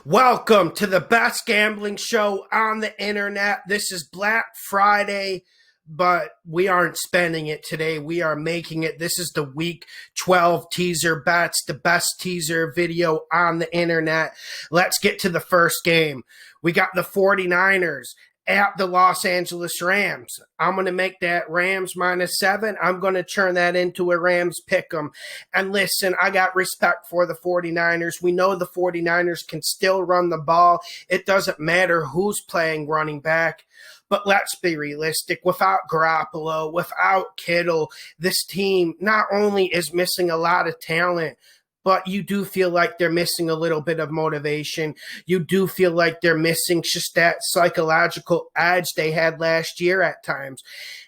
Welcome to the best gambling show on the internet. This is Black Friday, but we aren't spending it today. We are making it. This is the week 12 teaser bets, the best teaser video on the internet. Let's get to the first game. We got the 49ers at the Los Angeles Rams. I'm going to make that Rams -7. I'm going to turn that into a Rams pick'em. And listen, I got respect for the 49ers. We know the 49ers can still run the ball. It doesn't matter who's playing running back. But let's be realistic. Without Garoppolo, without Kittle, this team not only is missing a lot of talent, but you do feel like they're missing a little bit of motivation. You do feel like they're missing just that psychological edge they had last year at times.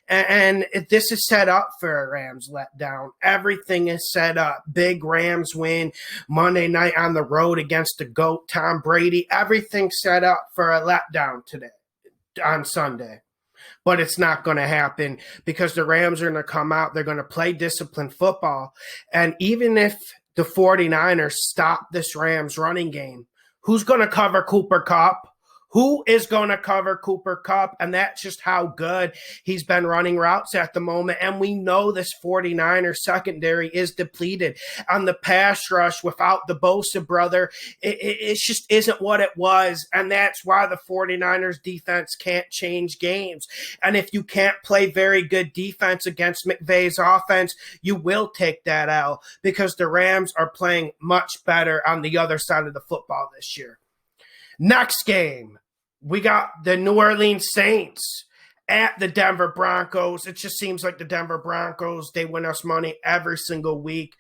And this is set up for a Rams letdown. Everything is set up. Big Rams win Monday night on the road against the GOAT, Tom Brady. Everything's set up for a letdown today, on Sunday. But it's not going to happen because the Rams are going to come out. They're going to play disciplined football. And even if the 49ers stop this Rams running game, who's going to cover Cooper Kupp? Who is going to cover Cooper Kupp? And that's just how good he's been running routes at the moment. And we know this 49ers secondary is depleted. On the pass rush without the Bosa brother, it just isn't what it was. And that's why the 49ers defense can't change games. And if you can't play very good defense against McVay's offense, you will take that out because the Rams are playing much better on the other side of the football this year. Next game, we got the New Orleans Saints at the Denver Broncos. It just seems like the Denver Broncos, they win us money every single week.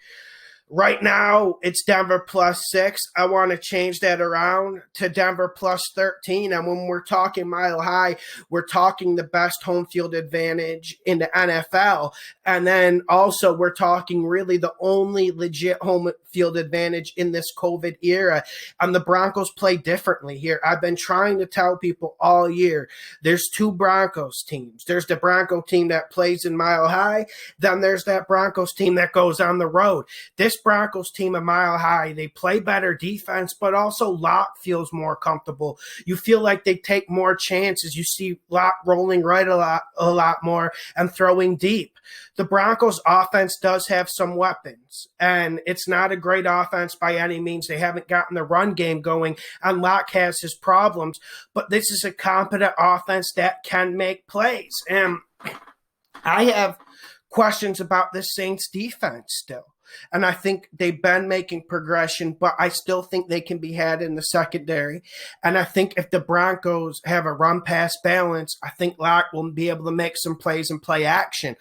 Right now, it's Denver +6. I want to change that around to Denver +13. And when we're talking mile high, we're talking the best home field advantage in the NFL. And then also we're talking really the only legit home field advantage in this COVID era. And the Broncos play differently here. I've been trying to tell people all year, there's two Broncos teams. There's the Bronco team that plays in mile high. Then there's that Broncos team that goes on the road. This Broncos team a mile high, they play better defense, but also Locke feels more comfortable. You feel like they take more chances. You see Locke rolling right a lot more and throwing deep. The Broncos offense does have some weapons, and it's not a great offense by any means. They haven't gotten the run game going, and Locke has his problems, but this is a competent offense that can make plays. And I have questions about the Saints defense still. And I think they've been making progression, but I still think they can be had in the secondary. And I think if the Broncos have a run-pass balance, I think Locke will be able to make some plays and play action.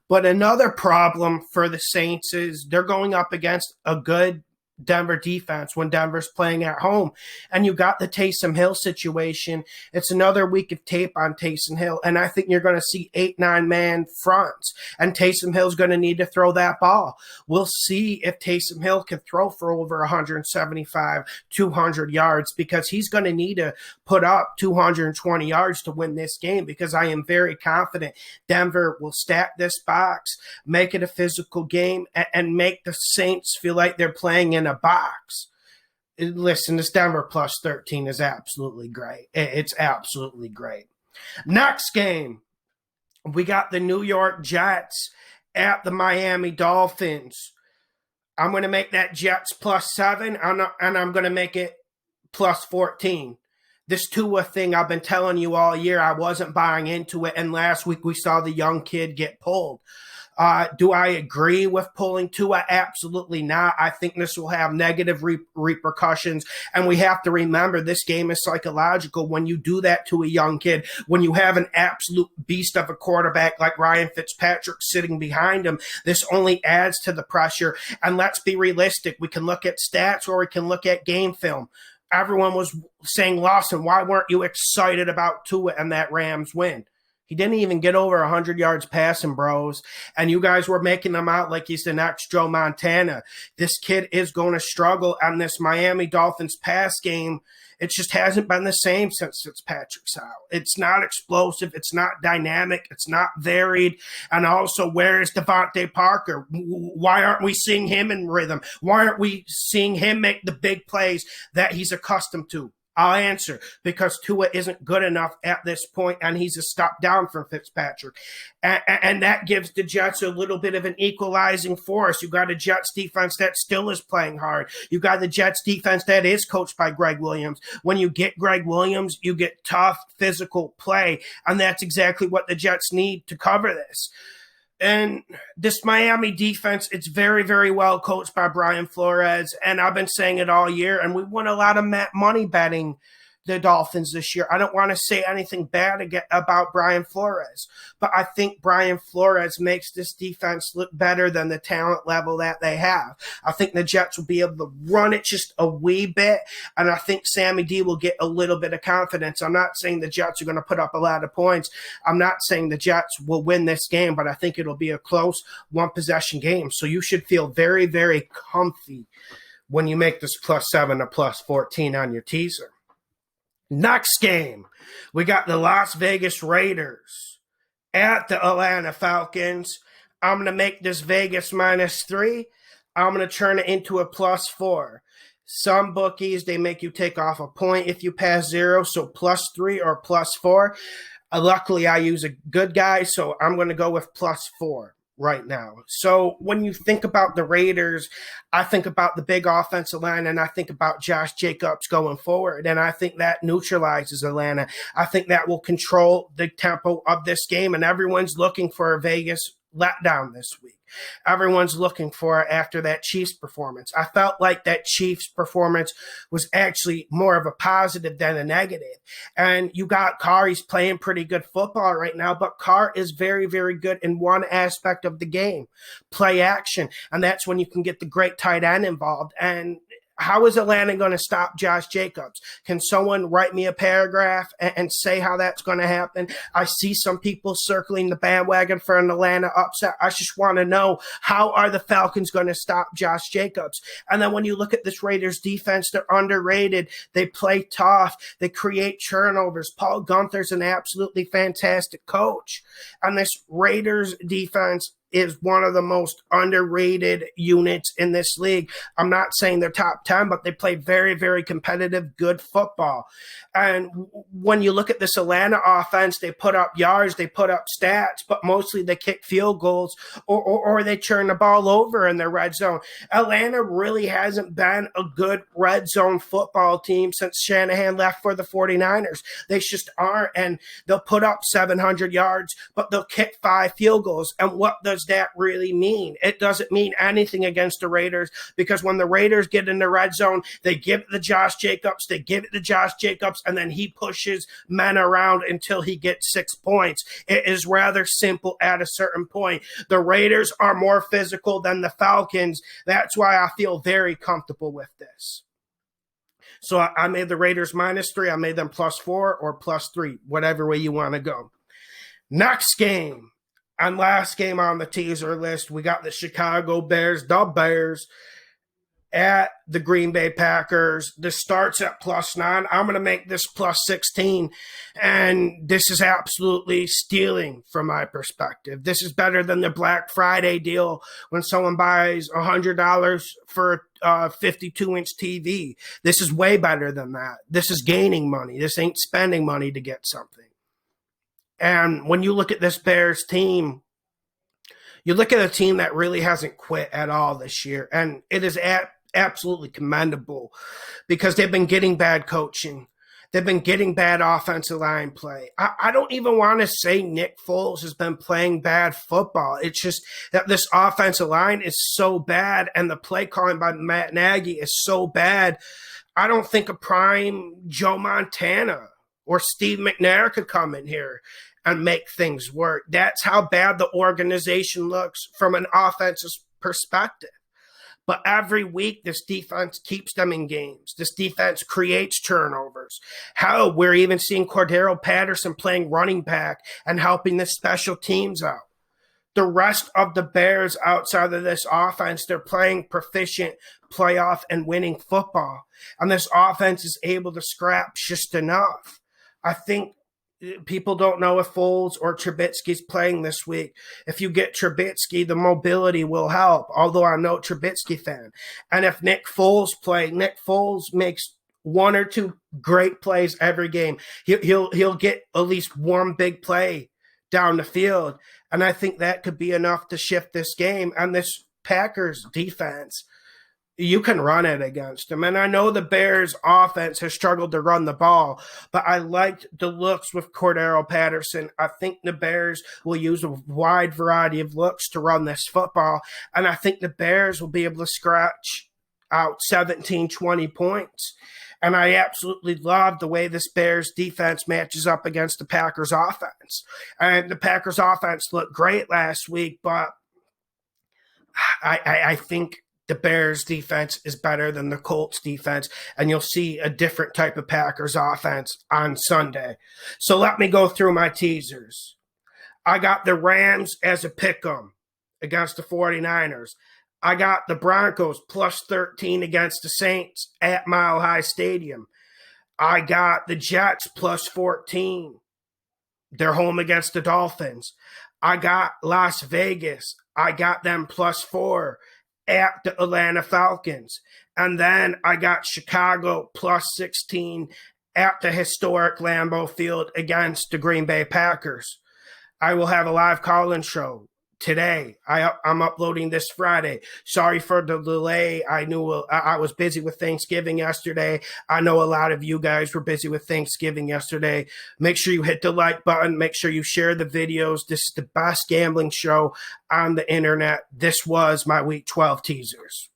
But another problem for the Saints is they're going up against a good Denver defense when Denver's playing at home. And you got the Taysom Hill situation. It's another week of tape on Taysom Hill. And I think you're going to see 8-9 man fronts. And Taysom Hill's going to need to throw that ball. We'll see if Taysom Hill can throw for over 175, 200 yards because he's going to need to put up 220 yards to win this game because I am very confident Denver will stack this box, make it a physical game, and make the Saints feel like they're playing in a box. Listen, this Denver +13 is absolutely great. It's absolutely great. Next game, we got the New York Jets at the Miami Dolphins. I'm going to make that Jets +7, and I'm going to make it +14. This Tua thing, I've been telling you all year, I wasn't buying into it, and last week we saw the young kid get pulled. Do I agree with pulling Tua? Absolutely not. I think this will have negative repercussions. And we have to remember this game is psychological. When you do that to a young kid, when you have an absolute beast of a quarterback like Ryan Fitzpatrick sitting behind him, this only adds to the pressure. And let's be realistic. We can look at stats or we can look at game film. Everyone was saying, Lawson, why weren't you excited about Tua and that Rams win? He didn't even get over 100 yards passing, bros. And you guys were making him out like he's the next Joe Montana. This kid is going to struggle on this Miami Dolphins pass game. It just hasn't been the same since Fitzpatrick's out. It's not explosive. It's not dynamic. It's not varied. And also, where is Devontae Parker? Why aren't we seeing him in rhythm? Why aren't we seeing him make the big plays that he's accustomed to? I'll answer, because Tua isn't good enough at this point, and he's a step down from Fitzpatrick. And that gives the Jets a little bit of an equalizing force. You got a Jets defense that still is playing hard. You got the Jets defense that is coached by Greg Williams. When you get Greg Williams, you get tough physical play, and that's exactly what the Jets need to cover this. And this Miami defense, it's very, very well coached by Brian Flores. And I've been saying it all year. And we won a lot of money betting the Dolphins this year. I don't want to say anything bad about Brian Flores, but I think Brian Flores makes this defense look better than the talent level that they have. I think the Jets will be able to run it just a wee bit, and I think Sammy D will get a little bit of confidence. I'm not saying the Jets are going to put up a lot of points. I'm not saying the Jets will win this game, but I think it'll be a close one-possession game. So you should feel very, very comfy when you make this +7 or +14 on your teaser. Next game, we got the Las Vegas Raiders at the Atlanta Falcons. I'm going to make this Vegas -3. I'm going to turn it into a +4. Some bookies, they make you take off a point if you pass 0, so +3 or +4. Luckily, I use a good guy, so I'm going to go with +4 right now. So when you think about the Raiders, I think about the big offensive line, and I think about Josh Jacobs going forward, and I think that neutralizes Atlanta. I think that will control the tempo of this game, and everyone's looking for a Vegas letdown this week. Everyone's looking for it after that Chiefs performance. I felt like that Chiefs performance was actually more of a positive than a negative. And you got Carr, he's playing pretty good football right now, but Carr is very, very good in one aspect of the game, play action. And that's when you can get the great tight end involved. And how is Atlanta going to stop Josh Jacobs? Can someone write me a paragraph and say how that's going to happen? I see some people circling the bandwagon for an Atlanta upset. I just want to know, how are the Falcons going to stop Josh Jacobs? And then when you look at this Raiders defense, they're underrated. They play tough. They create turnovers. Paul Gunther's an absolutely fantastic coach. And this Raiders defense is one of the most underrated units in this league. I'm not saying they're top 10, but they play very, very competitive, good football. And when you look at this Atlanta offense, they put up yards, they put up stats, but mostly they kick field goals or they turn the ball over in their red zone. Atlanta really hasn't been a good red zone football team since Shanahan left for the 49ers. They just aren't, and they'll put up 700 yards, but they'll kick 5 field goals. And what does that really mean? It doesn't mean anything against the Raiders, because when the Raiders get in the red zone, they give it to Josh Jacobs, and then he pushes men around until he gets 6 points. It is rather simple at a certain point. The Raiders are more physical than the Falcons. That's why I feel very comfortable with this. So I made the Raiders -3. I made them +4 or +3, whatever way you want to go. Next game. And last game on the teaser list, we got the Chicago Bears, at the Green Bay Packers. This starts at +9. I'm going to make this +16. And this is absolutely stealing from my perspective. This is better than the Black Friday deal when someone buys $100 for a 52-inch TV. This is way better than that. This is gaining money. This ain't spending money to get something. And when you look at this Bears team, you look at a team that really hasn't quit at all this year. And it is absolutely commendable, because they've been getting bad coaching. They've been getting bad offensive line play. I don't even want to say Nick Foles has been playing bad football. It's just that this offensive line is so bad, and the play calling by Matt Nagy is so bad. I don't think a prime Joe Montana or Steve McNair could come in here and make things work. That's how bad the organization looks from an offensive perspective. But every week, this defense keeps them in games. This defense creates turnovers. Hell, we're even seeing Cordero Patterson playing running back and helping the special teams out. The rest of the Bears outside of this offense, they're playing proficient playoff and winning football. And this offense is able to scrap just enough. I think people don't know if Foles or Trubisky's playing this week. If you get Trubisky, the mobility will help, although I'm no Trubisky fan. And if Nick Foles makes one or two great plays every game. He'll get at least one big play down the field. And I think that could be enough to shift this game. And this Packers defense, you can run it against them. And I know the Bears offense has struggled to run the ball, but I liked the looks with Cordero Patterson. I think the Bears will use a wide variety of looks to run this football. And I think the Bears will be able to scratch out 17, 20 points. And I absolutely love the way this Bears defense matches up against the Packers offense. And the Packers offense looked great last week, but I think the Bears defense is better than the Colts defense, and you'll see a different type of Packers offense on Sunday. So let me go through my teasers. I got the Rams as a pick'em against the 49ers. I got the Broncos plus 13 against the Saints at Mile High Stadium. I got the Jets plus 14. They're home against the Dolphins. I got Las Vegas. I got them plus 4 at the Atlanta Falcons. And then I got Chicago plus 16 at the historic Lambeau Field against the Green Bay Packers. I will have a live call-in show today. I'm uploading this Friday. Sorry for the delay. I knew I was busy with Thanksgiving yesterday. I know a lot of you guys were busy with Thanksgiving yesterday. Make sure you hit the like button. Make sure you share the videos. This is the best gambling show on the internet. This was my Week 12 teasers.